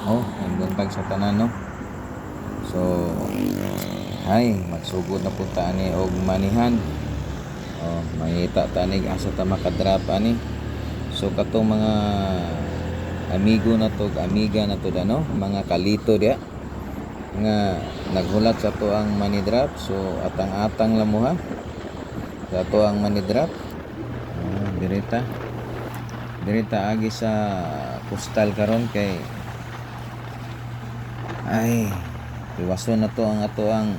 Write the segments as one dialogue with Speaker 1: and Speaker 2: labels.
Speaker 1: Oh, ang buntag sa tanan, no? So, ay, magsugod na punta ani og manihan. Oh, mangita tanig asa ta makadrap ani. So katong mga amigo na to, amiga na to ano, mga kalito dia nga naghulat sa to ang money drop. So atang-atang lang mo ha. Sa to ang money drop. Oh, direta. Direta agi sa postal karon kay ay iwason na to ang ato ang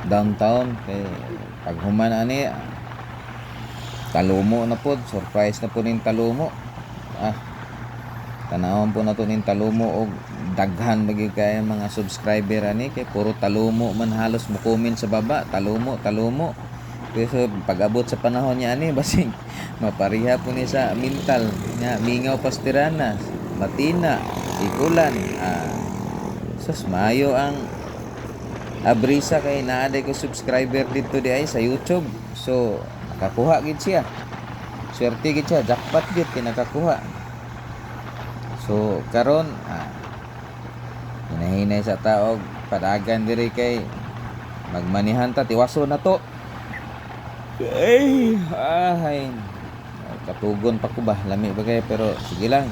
Speaker 1: downtown kay pag human ani talumo na pod, surprise na po ning talumo. Tanawon po na to ning talumo og daghan bagi kay mga subscriber ani kay puro talumo man halos mo comment sa baba, talumo pero pag abot sa panahon niya ani basig mapariha po ni sa mental nga mingaw pastirana matina ikulan sus maayo ang abrisa kay naaday ko subscriber dito di ay sa YouTube. So nakakuha gid siya, swerte gid siya, jackpot gid kay nakakuha. So karon hinahinay sa taog padagan diri kay magmanihan ta tiwaso na to. Ay katugon pa ko ba lami ba kay pero sige lang.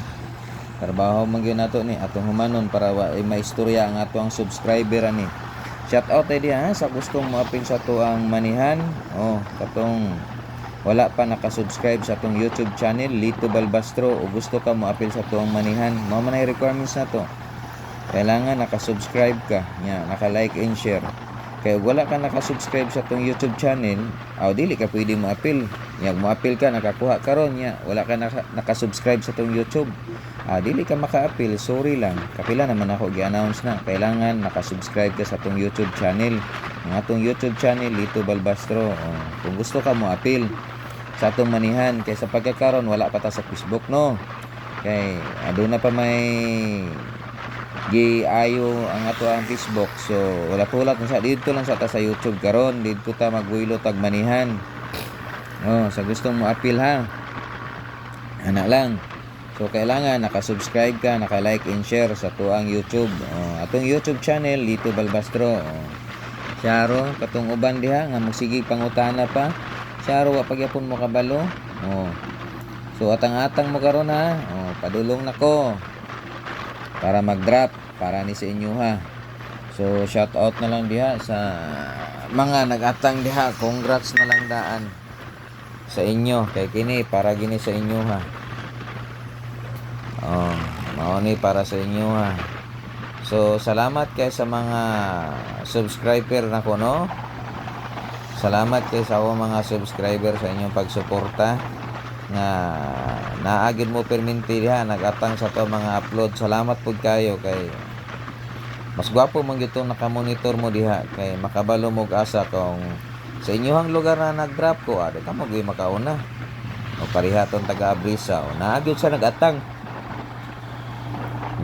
Speaker 1: Trabaho man gyud nato ni atong humanon para maistorya ang ato ang subscriber ani. Shout out ay diha sa gustong moapil sa to ang manihan. Oh, katong wala pa nakasubscribe sa atong YouTube channel Lito Balbastro o gusto ka moapil sa to ang manihan, mao man ay requirements na to. Kailangan nakasubscribe ka, nya naka-like and share. Kaya wala ka nakasubscribe sa atong YouTube channel, dili ka pwede moapil. Nya moapil ka nakakuha karon nya wala ka nakasubscribe sa atong YouTube. Dili ka maka-appeal, sorry lang. Kapila naman ako gi-announce na. Kailangan nakasubscribe ka sa atong YouTube channel. Ang atong YouTube channel Lito Balbastro. Kung gusto ka mo appeal sa atong manihan kay sa pagkakaron wala pa ta sa Facebook no. Kay aduna pa may giayo ang ato ang Facebook. So wala tulak sa dito lang sa ta sa YouTube karon. Dito ta magbuilo tag manihan. Sa gustong mo appeal ha. Ana lang. So kailangan nakasubscribe ka, naka-like and share sa tuang YouTube. Atong YouTube channel Lito Balbastro. Syaro katong uban diha nga magsige pangutana pa. Syaro wa pagyapon mo kabalo. So atang-atang mo karon ha. Padulong nako para mag-drop para ni sa inyo ha. So shout out na lang diha sa mga nag-atang diha. Congrats na lang daan sa inyo kay kini para gini sa inyo ha. Mao ni para sa inyo ha. So salamat kay sa mga subscriber nako no. Salamat kay sa mga subscriber sa inyong pagsuporta nga naagid mo perminti diha nagatang sa to mga upload. Salamat pud kayo kay mas gwapo man gyud nakamonitor mo diha kay makabalo mo asa kung sa inyohang lugar na nag-drop ko di ka mo gyud makauna. Parihaton taga Abrisa naagid sa nagatang.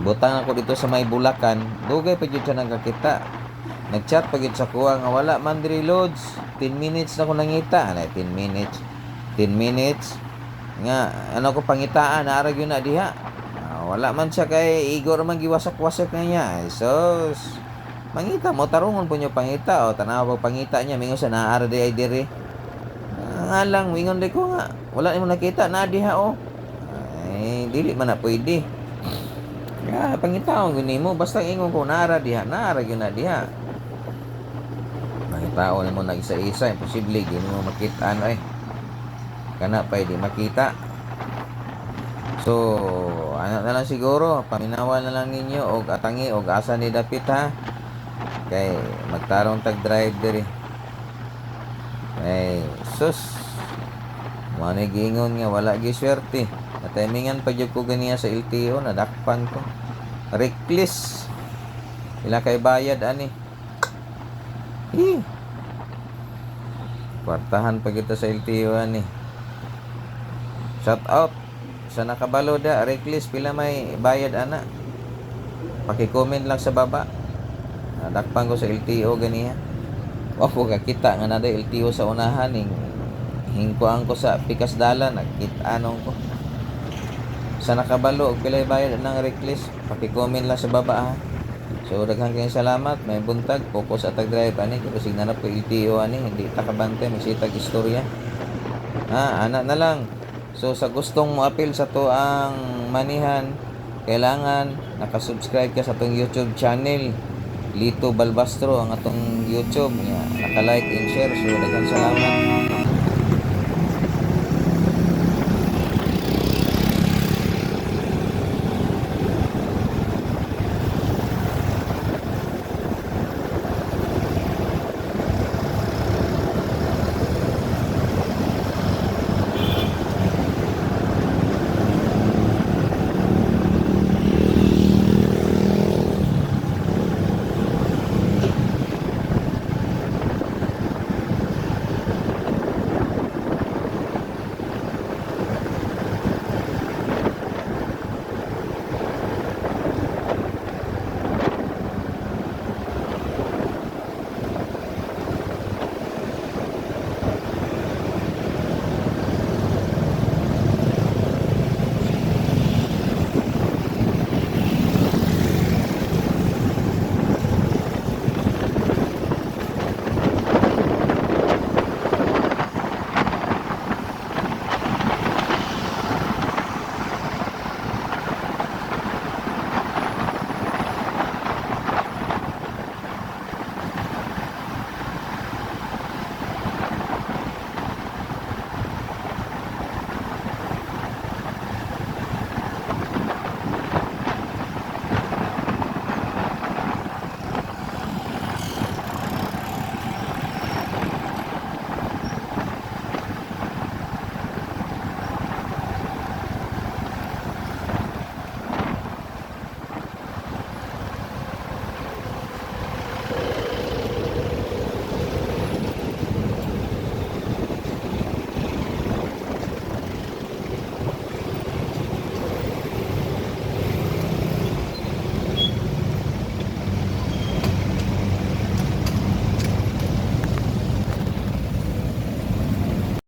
Speaker 1: Butang ako dito sa may Bulacan, dugay pa gyud siya nagkakita. Nag-chat pa gyud sa kuha nga wala man diri loads. 10 minutes na ko nangita, 10 minutes. 10 minutes nga ano ko pangitaan naara gyud na diha. Wala man siya kay Igor man giwasak-wasak na niya. Sos. Mangita mo tarungon po niyo pangita tanaw pag pangita niya mingon sa naara di ay diri. Nga lang mingon di ko nga wala nimo nakita na diha Ay dili man na pwede. Pangitaon gini mo basta ingon ko nara gyud na diha. Mangitaon mo na isa-isa imposible gini mo makita kana pa di makita. So ano na lang siguro paminawan na lang ninyo og atangi og asa ni dapit ha. Kay magtarong tag drive diri. Sus mo ni giingon nga wala gi swerte. Natimingan pa jud ko ganiya sa LTO nadakpan ko. Reckless. Ila kay bayad ani. Kwartahan pa kita sa LTO ani. Shout out sa nakabalo da reckless pila may bayad ana. Paki-comment lang sa baba. Nadakpan ko sa LTO ganiya. Wa ko kakita nga naday LTO sa unahan hingkuan ko sa pikas dala nagkit-anon ko. Sa nakabalo og pilay bayad ng reckless, paki-comment lang sa baba ha. So daghang kayong salamat, may buntag, focus at drive ani kasi na po LTO ani, hindi ta kabante may sitag istorya. Ana na lang. So sa gustong mo apil sa to ang manihan, kailangan nakasubscribe ka sa atong YouTube channel. Lito Balbastro ang atong YouTube niya. Naka-like and share. So daghang salamat.